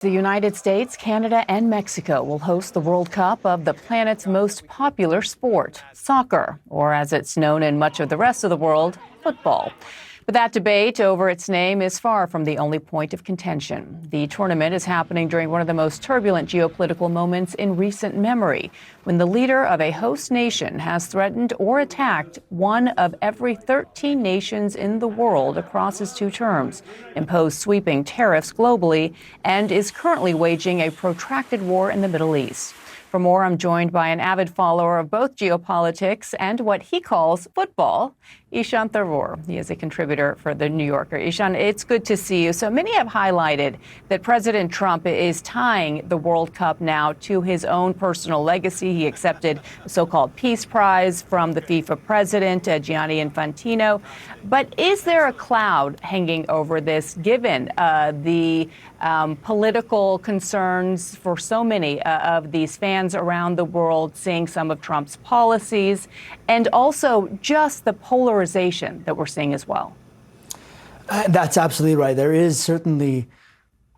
The United States, Canada, and Mexico will host the World Cup of the planet's most popular sport, soccer, or as it's known in much of the rest of the world, football. But that debate over its name is far from the only point of contention. The tournament is happening during one of the most turbulent geopolitical moments in recent memory, when the leader of a host nation has threatened or attacked one of every 13 nations in the world across his two terms, imposed sweeping tariffs globally, and is currently waging a protracted war in the Middle East. For more, I'm joined by an avid follower of both geopolitics and what he calls football, Ishan Tharoor. He is a contributor for The New Yorker. Ishan, it's good to see you. So many have highlighted that President Trump is tying the World Cup now to his own personal legacy. He accepted the so-called Peace Prize from the FIFA president, Gianni Infantino. But is there a cloud hanging over this, given the political concerns for so many of these fans around the world, seeing some of Trump's policies, and also just the polarization that we're seeing as well? That's absolutely right. There is certainly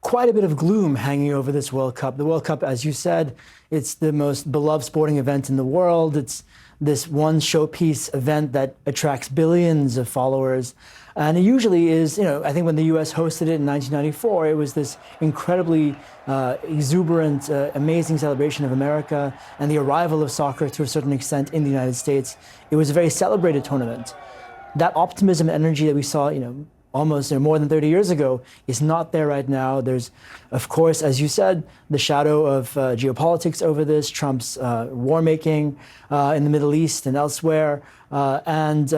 quite a bit of gloom hanging over this World Cup. The World Cup, as you said, it's the most beloved sporting event in the world. It's this one showpiece event that attracts billions of followers. And it usually is, I think when the US hosted it in 1994, it was this incredibly exuberant, amazing celebration of America and the arrival of soccer to a certain extent in the United States. It was a very celebrated tournament. That optimism and energy that we saw, almost more than 30 years ago is not there right now. There's, of course, as you said, the shadow of geopolitics over this, Trump's war-making in the Middle East and elsewhere. And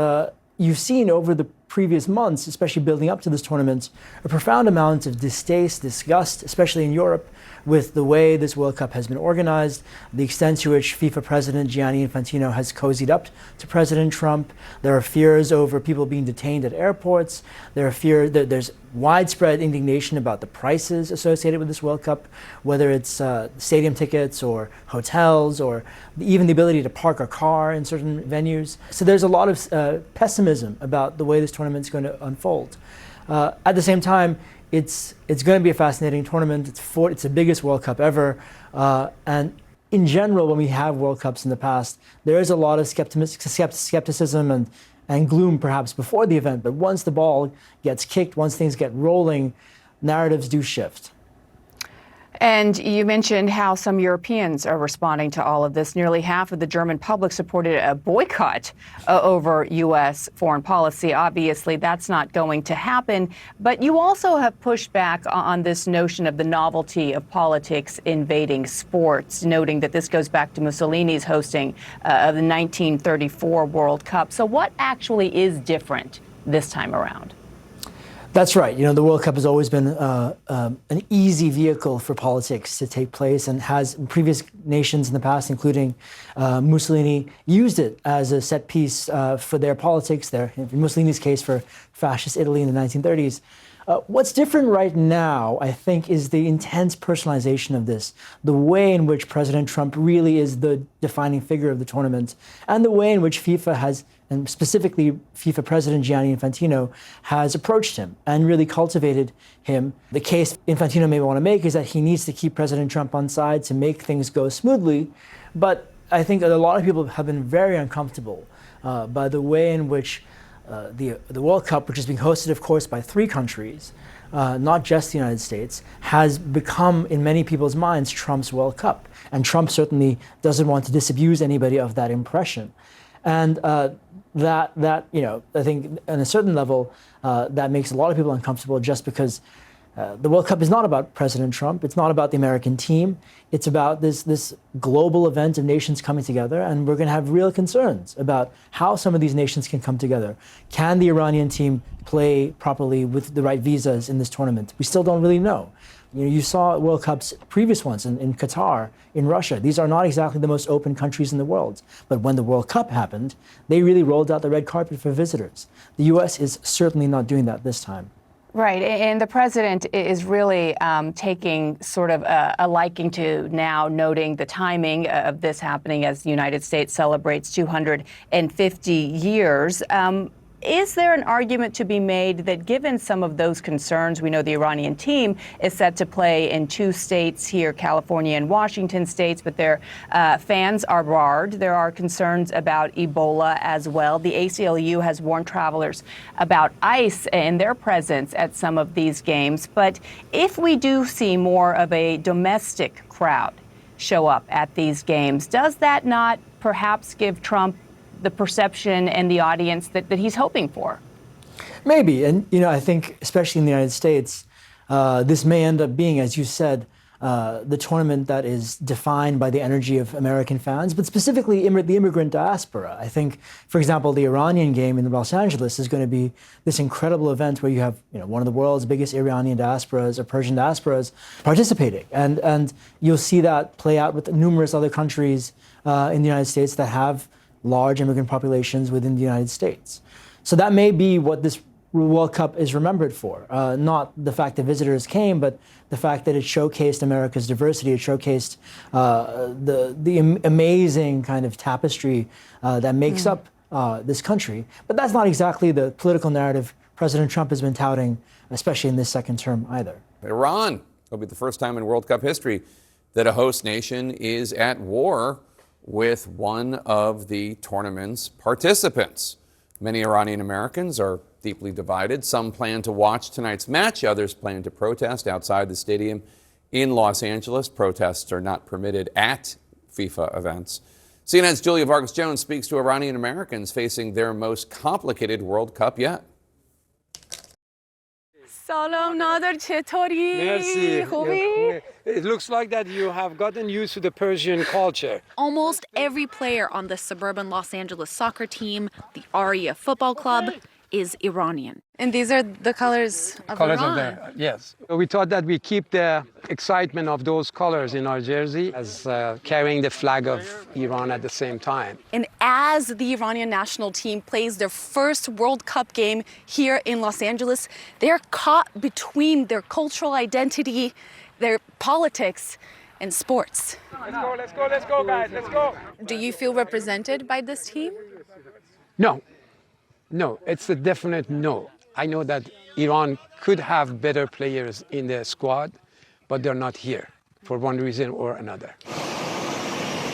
you've seen over the previous months, especially building up to this tournament, a profound amount of distaste, disgust, especially in Europe, with the way this World Cup has been organized, the extent to which FIFA President Gianni Infantino has cozied up to President Trump. There are fears over people being detained at airports. There are fears that there's widespread indignation about the prices associated with this World Cup, whether it's stadium tickets or hotels or even the ability to park a car in certain venues. So there's a lot of pessimism about the way this tournament is going to unfold. At the same time, it's going to be a fascinating tournament. It's the biggest World Cup ever. And in general, when we have World Cups in the past, there is a lot of skepticism and gloom perhaps before the event. But once the ball gets kicked, once things get rolling, narratives do shift. And you mentioned how some Europeans are responding to all of this. Nearly half of the German public supported a boycott over U.S. foreign policy. Obviously, that's not going to happen. But you also have pushed back on this notion of the novelty of politics invading sports, noting that this goes back to Mussolini's hosting of the 1934 World Cup. So what actually is different this time around? That's right. The World Cup has always been an easy vehicle for politics to take place, and has previous nations in the past, including Mussolini, used it as a set piece for their politics. In Mussolini's case, for fascist Italy in the 1930s. What's different right now, I think, is the intense personalization of this, the way in which President Trump really is the defining figure of the tournament, and the way in which FIFA has, and specifically FIFA President Gianni Infantino, has approached him and really cultivated him. The case Infantino may want to make is that he needs to keep President Trump on side to make things go smoothly. But I think that a lot of people have been very uncomfortable by the way in which the World Cup, which is being hosted, of course, by 3 countries, not just the United States, has become, in many people's minds, Trump's World Cup. And Trump certainly doesn't want to disabuse anybody of that impression. And that I think, on a certain level, that makes a lot of people uncomfortable, just because the World Cup is not about President Trump. It's not about the American team. It's about this global event of nations coming together, and we're going to have real concerns about how some of these nations can come together. Can the Iranian team play properly with the right visas in this tournament? We still don't really know. You saw World Cups, previous ones in Qatar, in Russia. These are not exactly the most open countries in the world. But when the World Cup happened, they really rolled out the red carpet for visitors. The U.S. is certainly not doing that this time. Right. And the president is really taking sort of a liking to now, noting the timing of this happening as the United States celebrates 250 years. Is there an argument to be made that given some of those concerns, we know the Iranian team is set to play in 2 states here, California and Washington states, but their fans are barred. There are concerns about Ebola as well. The ACLU has warned travelers about ICE and their presence at some of these games. But if we do see more of a domestic crowd show up at these games, does that not perhaps give Trump the perception and the audience that he's hoping for? Maybe. And, I think, especially in the United States, this may end up being, as you said, the tournament that is defined by the energy of American fans, but specifically the immigrant diaspora. I think, for example, the Iranian game in Los Angeles is going to be this incredible event where you have one of the world's biggest Iranian diasporas or Persian diasporas participating. And you'll see that play out with numerous other countries in the United States that have large immigrant populations within the United States. So that may be what this World Cup is remembered for. Not the fact that visitors came, but the fact that it showcased America's diversity. It showcased the amazing kind of tapestry that makes up this country. But that's not exactly the political narrative President Trump has been touting, especially in this second term either. Iran will be the first time in World Cup history that a host nation is at war with one of the tournament's participants. Many Iranian Americans are deeply divided. Some plan to watch tonight's match. Others plan to protest outside the stadium in Los Angeles. Protests are not permitted at FIFA events. CNN's Julia Vargas Jones speaks to Iranian Americans facing their most complicated World Cup yet. سلام نادر چطوری؟ Merci. خوبی؟ It looks like that you have gotten used to the Persian culture. Almost every player on the suburban Los Angeles soccer team, the Aria Football Club, is Iranian. And these are the colors of Iran. Yes. We thought that we keep the excitement of those colors in our jersey as carrying the flag of Iran at the same time. And as the Iranian national team plays their first World Cup game here in Los Angeles, they're caught between their cultural identity, their politics, and sports. Let's go, guys, let's go. Do you feel represented by this team? No, it's a definite no. I know that Iran could have better players in the squad, but they're not here for one reason or another.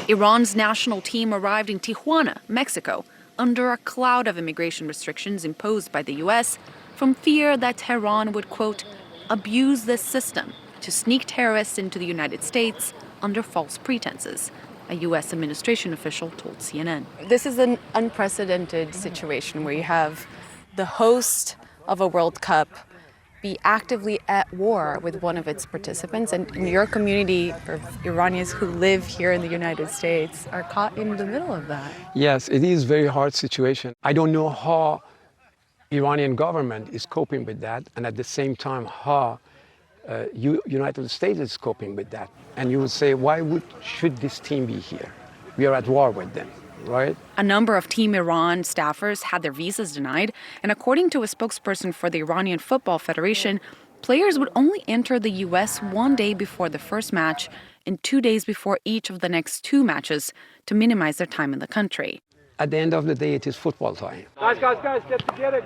Iran's national team arrived in Tijuana, Mexico, under a cloud of immigration restrictions imposed by the U.S. from fear that Tehran would, quote, abuse this system to sneak terrorists into the United States under false pretenses, a U.S. administration official told CNN. This is an unprecedented situation where you have the host of a World Cup be actively at war with one of its participants, and your community of Iranians who live here in the United States are caught in the middle of that. Yes, it is a very hard situation. I don't know how Iranian government is coping with that, and at the same time how United States is coping with that. And you would say, should this team be here? We are at war with them, right? A number of Team Iran staffers had their visas denied, and according to a spokesperson for the Iranian Football Federation, players would only enter the U.S. one day before the first match and 2 days before each of the next 2 matches to minimize their time in the country. At the end of the day, it is football time. Guys, get together.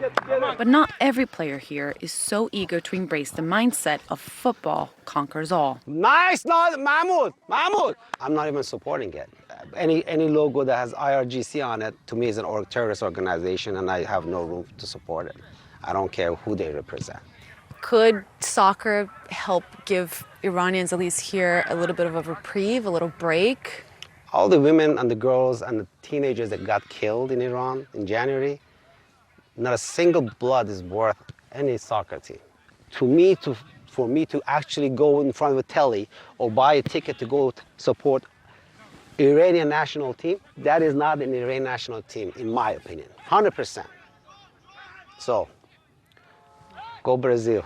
But not every player here is so eager to embrace the mindset of football conquers all. Nice, Mahmoud. I'm not even supporting it. Any logo that has IRGC on it, to me, is an terrorist organization, and I have no room to support it. I don't care who they represent. Could soccer help give Iranians, at least here, a little bit of a reprieve, a little break? All the women and the girls and the teenagers that got killed in Iran in January, not a single blood is worth any soccer team. For me to actually go in front of a telly or buy a ticket to go support Iranian national team, that is not an Iranian national team, in my opinion, 100%. So, go Brazil.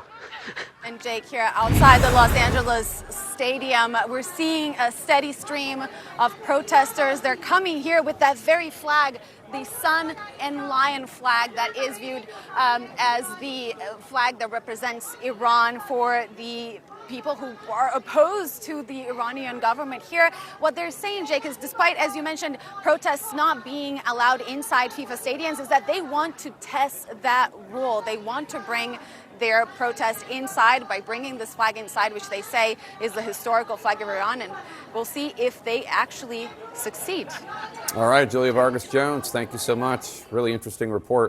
And Jake, here outside the Los Angeles Stadium, we're seeing a steady stream of protesters. They're coming here with that very flag, the sun and lion flag that is viewed as the flag that represents Iran for the people who are opposed to the Iranian government here. What they're saying, Jake, is despite, as you mentioned, protests not being allowed inside FIFA stadiums, is that they want to test that rule. They want to bring their protest inside by bringing this flag inside, which they say is the historical flag of Iran, and we'll see if they actually succeed. All right, Julia Vargas Jones, thank you so much. Really interesting report.